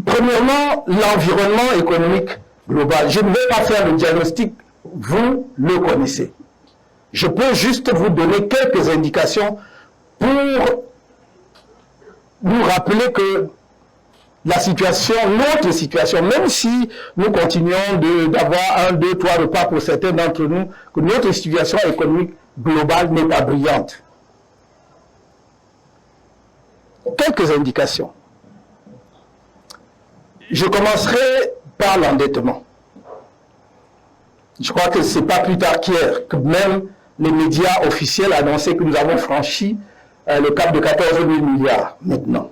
Premièrement, l'environnement économique global. Je ne vais pas faire le diagnostic, vous le connaissez. Je peux juste vous donner quelques indications pour nous rappeler que la situation, notre situation, même si nous continuons d'avoir 1, 2, 3 repas pour certains d'entre nous, que notre situation économique globale n'est pas brillante. Quelques indications. Je commencerai par l'endettement. Je crois que ce n'est pas plus tard qu'hier que même les médias officiels annonçaient que nous avons franchi le cap de 14 000 milliards maintenant.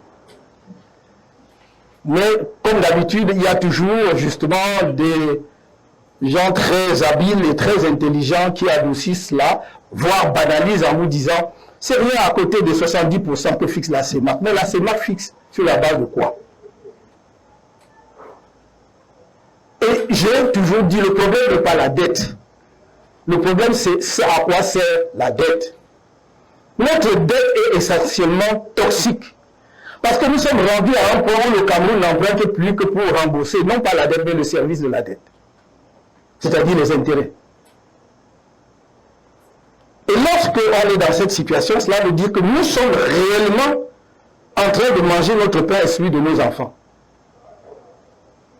Mais comme d'habitude, il y a toujours justement des gens très habiles et très intelligents qui adoucissent cela, voire banalisent en vous disant c'est rien à côté des 70% que fixe la CEMAC. Mais la CEMAC fixe sur la base de quoi? Et j'ai toujours dit, le problème n'est pas la dette. Le problème, c'est à quoi sert la dette. Notre dette est essentiellement toxique. Parce que nous sommes rendus à un point où le Cameroun n'emprunte plus que pour rembourser, non pas la dette, mais le service de la dette. C'est-à-dire les intérêts. Et lorsqu'on est dans cette situation, cela veut dire que nous sommes réellement en train de manger notre pain et celui de nos enfants.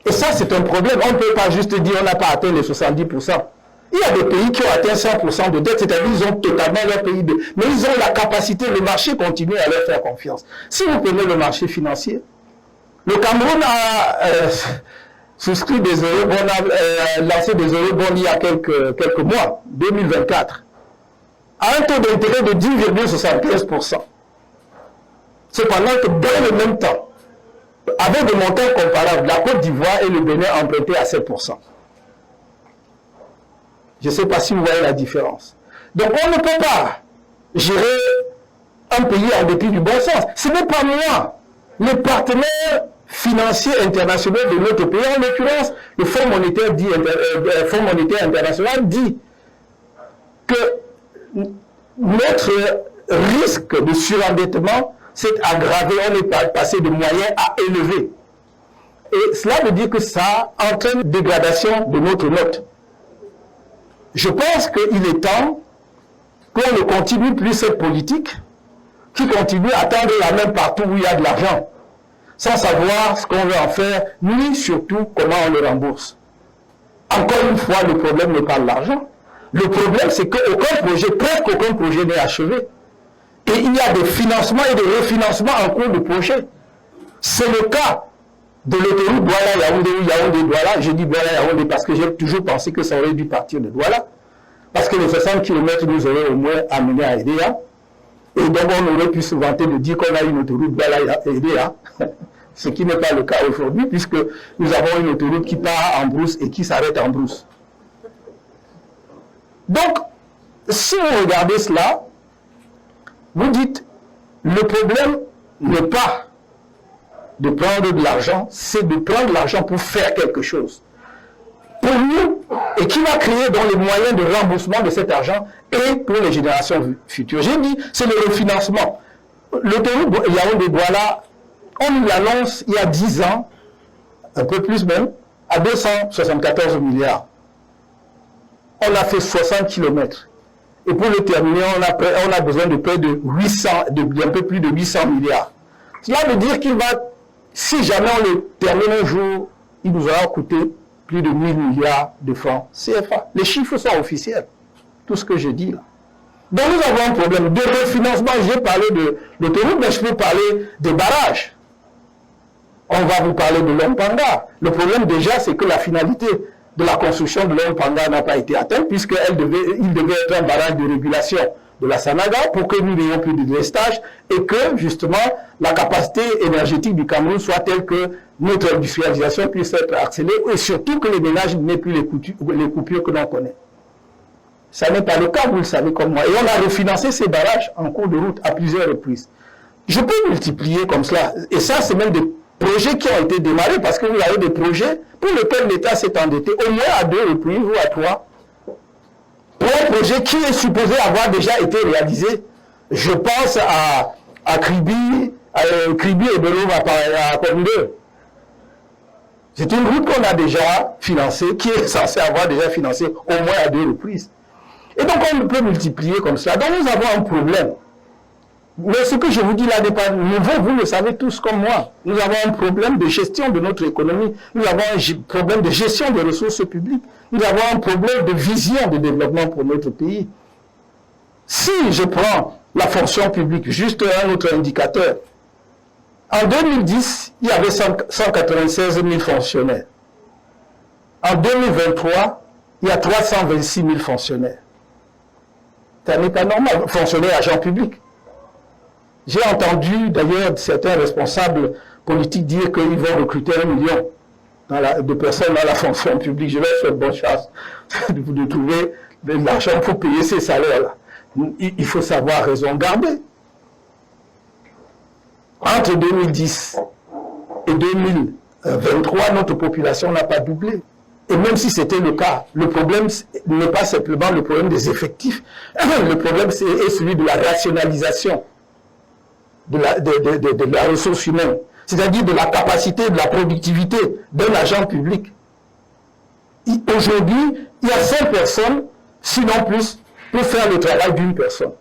Et ça, c'est un problème. On ne peut pas juste dire qu'on n'a pas atteint les 70%. Il y a des pays qui ont atteint 100% de dette, c'est-à-dire qu'ils ont totalement leur PIB. Mais ils ont la capacité, le marché continue à leur faire confiance. Si vous prenez le marché financier, le Cameroun a souscrit des eurobonds, lancé des eurobonds il y a quelques mois, 2024, à un taux d'intérêt de 10,75%. Cependant que dans le même temps, avec des montants comparables, la Côte d'Ivoire et le Bénin empruntaient à 7%. Je ne sais pas si vous voyez la différence. Donc on ne peut pas gérer un pays en dépit du bon sens. Ce n'est pas moi. Les partenaires financiers internationaux de notre pays, en l'occurrence, le Fonds monétaire international dit que notre risque de surendettement s'est aggravé, on est passé de moyen à élevé. Et cela veut dire que ça entraîne une dégradation de notre note. Je pense qu'il est temps qu'on ne continue plus cette politique qui continue à tendre la main partout où il y a de l'argent, sans savoir ce qu'on veut en faire, ni surtout comment on le rembourse. Encore une fois, le problème n'est pas l'argent. Le problème, c'est qu'aucun projet, presque aucun projet n'est achevé. Et il y a des financements et des refinancements en cours de projet. C'est le cas de l'autoroute Douala-Yaoundé ou Yaoundé-Douala. Je dis Douala-Yaoundé parce que j'ai toujours pensé que ça aurait dû partir de Douala. Parce que les 60 km nous auraient au moins amené à Edea. Et donc on aurait pu se vanter de dire qu'on a une autoroute Douala-Edea. Ce qui n'est pas le cas aujourd'hui puisque nous avons une autoroute qui part en brousse et qui s'arrête en brousse. Donc, si vous regardez cela, vous dites, le problème n'est pas de prendre de l'argent, c'est de prendre l'argent pour faire quelque chose. Pour nous, et qui va créer dans les moyens de remboursement de cet argent et pour les générations futures. J'ai dit, c'est le refinancement. L'autoroute Yaoundé-Douala, on nous l'annonce il y a 10 ans, un peu plus même, à 274 milliards. On a fait 60 km. Et pour le terminer, on a besoin de près de 800, d'un peu plus de 800 milliards. Cela veut dire qu'il va, si jamais on le termine un jour, il nous aura coûté plus de 1000 milliards de francs CFA. Les chiffres sont officiels. Tout ce que je dis là. Donc nous avons un problème de refinancement. J'ai parlé de l'autoroute, mais je peux parler des barrages. On va vous parler de l'Ompanga. Le problème déjà, c'est que la finalité de la construction de l'Ompanga n'a pas été atteinte puisqu'il devait être un barrage de régulation de la Sanaga pour que nous n'ayons plus de délestage et que justement la capacité énergétique du Cameroun soit telle que notre industrialisation puisse être accélérée et surtout que les ménages n'aient plus les coupures que l'on connaît. Ça n'est pas le cas, vous le savez comme moi. Et on a refinancé ces barrages en cours de route à plusieurs reprises. Je peux multiplier comme cela. Et ça, c'est même des projets qui ont été démarrés parce que vous avez des projets pour lesquels l'État s'est endetté au moins à 2 reprises ou à 3. Pour un projet qui est supposé avoir déjà été réalisé. Je pense à Kribi et Belova à Communeux. C'est une route qu'on a déjà financée, qui est censée avoir déjà financé au moins à 2 reprises. Et donc on peut multiplier comme ça. Donc nous avons un problème. Mais ce que je vous dis là n'est pas nouveau, vous le savez tous comme moi. Nous avons un problème de gestion de notre économie. Nous avons un problème de gestion des ressources publiques. Nous avons un problème de vision de développement pour notre pays. Si je prends la fonction publique, juste un autre indicateur, en 2010, il y avait 196 000 fonctionnaires. En 2023, il y a 326 000 fonctionnaires. Ça n'est pas normal, fonctionnaires, agents publics. J'ai entendu d'ailleurs certains responsables politiques dire qu'ils vont recruter 1 million de personnes dans la fonction publique. Je vais faire bonne chance de trouver de l'argent pour payer ces salaires-là. Il faut savoir raison garder. Entre 2010 et 2023, notre population n'a pas doublé. Et même si c'était le cas, le problème n'est pas simplement le problème des effectifs. Le problème est celui de la rationalisation de la ressource humaine, c'est-à-dire de la capacité, de la productivité d'un agent public. Aujourd'hui, il y a 5 personnes, sinon plus, pour faire le travail d'une personne.